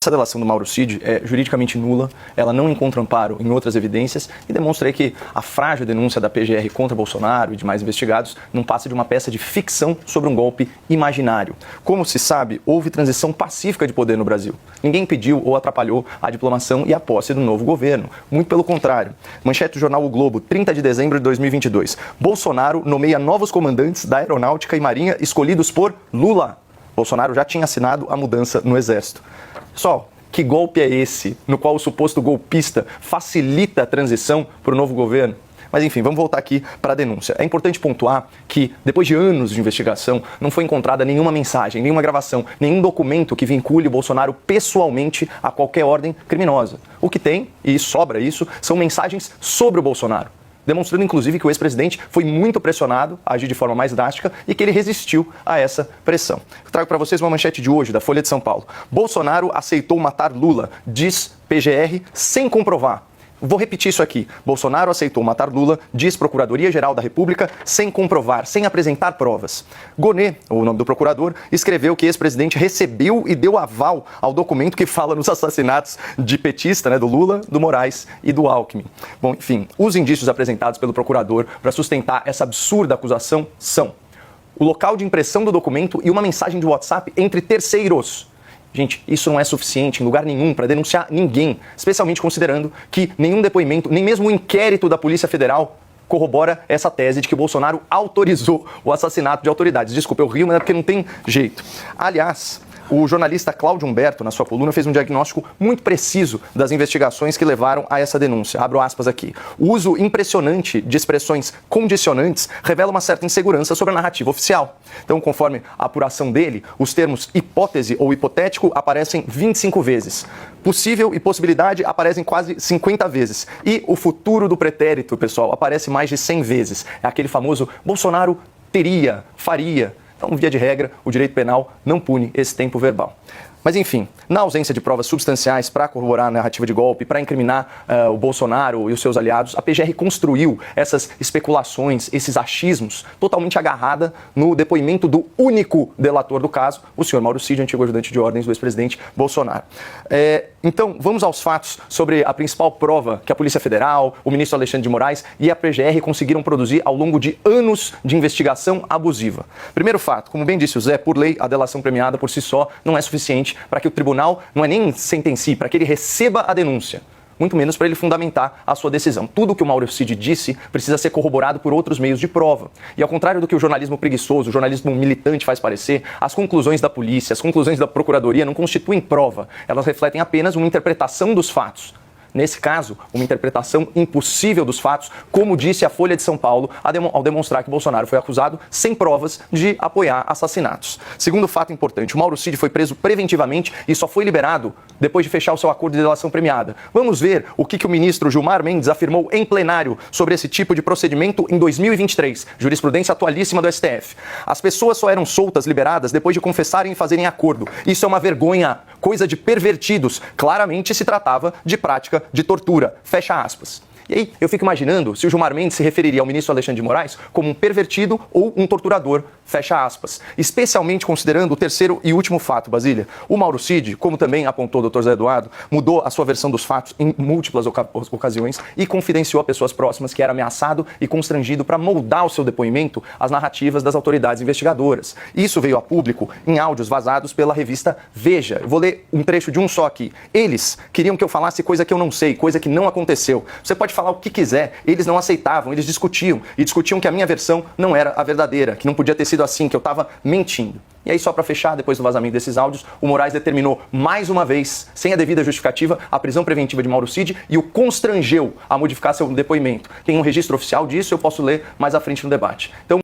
Essa delação do Mauro Cid é juridicamente nula, ela não encontra amparo em outras evidências e demonstra aí que a frágil denúncia da PGR contra Bolsonaro e demais investigados não passa de uma peça de ficção sobre um golpe imaginário. Como se sabe, houve transição pacífica de poder no Brasil. Ninguém impediu ou atrapalhou a diplomação e a posse do novo governo. Muito pelo contrário. Manchete do jornal O Globo, 30 de dezembro de 2022. Bolsonaro nomeia novos comandantes da Aeronáutica e Marinha escolhidos por Lula. Bolsonaro já tinha assinado a mudança no Exército. Pessoal, que golpe é esse no qual o suposto golpista facilita a transição para o novo governo? Mas enfim, vamos voltar aqui para a denúncia. É importante pontuar que, depois de anos de investigação, não foi encontrada nenhuma mensagem, nenhuma gravação, nenhum documento que vincule o Bolsonaro pessoalmente a qualquer ordem criminosa. O que tem, e sobra isso, são mensagens sobre o Bolsonaro, demonstrando inclusive que o ex-presidente foi muito pressionado a agir de forma mais drástica e que ele resistiu a essa pressão. Eu trago para vocês uma manchete de hoje, da Folha de São Paulo. Bolsonaro aceitou matar Lula, diz PGR, sem comprovar. Vou repetir isso aqui. Bolsonaro aceitou matar Lula, diz Procuradoria-Geral da República, sem comprovar, sem apresentar provas. Gonê, o nome do procurador, escreveu que o ex-presidente recebeu e deu aval ao documento que fala nos assassinatos de petista, do Lula, do Moraes e do Alckmin. Bom, enfim, os indícios apresentados pelo procurador para sustentar essa absurda acusação são o local de impressão do documento e uma mensagem de WhatsApp entre terceiros. Gente, isso não é suficiente em lugar nenhum para denunciar ninguém, especialmente considerando que nenhum depoimento, nem mesmo o inquérito da Polícia Federal corrobora essa tese de que o Bolsonaro autorizou o assassinato de autoridades. Desculpa, eu rio, mas é porque não tem jeito. Aliás, o jornalista Cláudio Humberto, na sua coluna, fez um diagnóstico muito preciso das investigações que levaram a essa denúncia. Abro aspas aqui. O uso impressionante de expressões condicionantes revela uma certa insegurança sobre a narrativa oficial. Então, conforme a apuração dele, os termos hipótese ou hipotético aparecem 25 vezes. Possível e possibilidade aparecem quase 50 vezes. E o futuro do pretérito, pessoal, aparece mais de 100 vezes. É aquele famoso Bolsonaro teria, faria. Então, via de regra, o direito penal não pune esse tempo verbal. Mas, enfim, na ausência de provas substanciais para corroborar a narrativa de golpe, para incriminar o Bolsonaro e os seus aliados, a PGR construiu essas especulações, esses achismos, totalmente agarrada no depoimento do único delator do caso, o senhor Mauro Cid, antigo ajudante de ordens do ex-presidente Bolsonaro. Então, vamos aos fatos sobre a principal prova que a Polícia Federal, o ministro Alexandre de Moraes e a PGR conseguiram produzir ao longo de anos de investigação abusiva. Primeiro fato, como bem disse o Zé, por lei, a delação premiada por si só não é suficiente para que o tribunal não é nem sentencie, para que ele receba a denúncia, muito menos para ele fundamentar a sua decisão. Tudo o que o Mauro Cid disse precisa ser corroborado por outros meios de prova. E ao contrário do que o jornalismo preguiçoso, o jornalismo militante faz parecer, as conclusões da polícia, as conclusões da procuradoria não constituem prova. Elas refletem apenas uma interpretação dos fatos. Nesse caso, uma interpretação impossível dos fatos, como disse a Folha de São Paulo, ao demonstrar que Bolsonaro foi acusado sem provas de apoiar assassinatos. Segundo fato importante, o Mauro Cid foi preso preventivamente e só foi liberado depois de fechar o seu acordo de delação premiada. Vamos ver o que o ministro Gilmar Mendes afirmou em plenário sobre esse tipo de procedimento em 2023, jurisprudência atualíssima do STF. As pessoas só eram soltas, liberadas, depois de confessarem e fazerem acordo. Isso é uma vergonha, coisa de pervertidos. Claramente se tratava de prática de tortura, fecha aspas. E aí eu fico imaginando se o Gilmar Mendes se referiria ao ministro Alexandre de Moraes como um pervertido ou um torturador, fecha aspas. Especialmente considerando o terceiro e último fato, Basília. O Mauro Cid, como também apontou o Dr. Zé Eduardo, mudou a sua versão dos fatos em múltiplas ocasiões e confidenciou a pessoas próximas que era ameaçado e constrangido para moldar o seu depoimento às narrativas das autoridades investigadoras. Isso veio a público em áudios vazados pela revista Veja. Eu vou ler um trecho de um só aqui. Eles queriam que eu falasse coisa que eu não sei, coisa que não aconteceu. Você pode falar o que quiser, eles não aceitavam, eles discutiam que a minha versão não era a verdadeira, que não podia ter sido assim, que eu estava mentindo. E aí, só para fechar, depois do vazamento desses áudios, o Moraes determinou mais uma vez, sem a devida justificativa, a prisão preventiva de Mauro Cid e o constrangeu a modificar seu depoimento. Tem um registro oficial disso, eu posso ler mais à frente no debate. Então,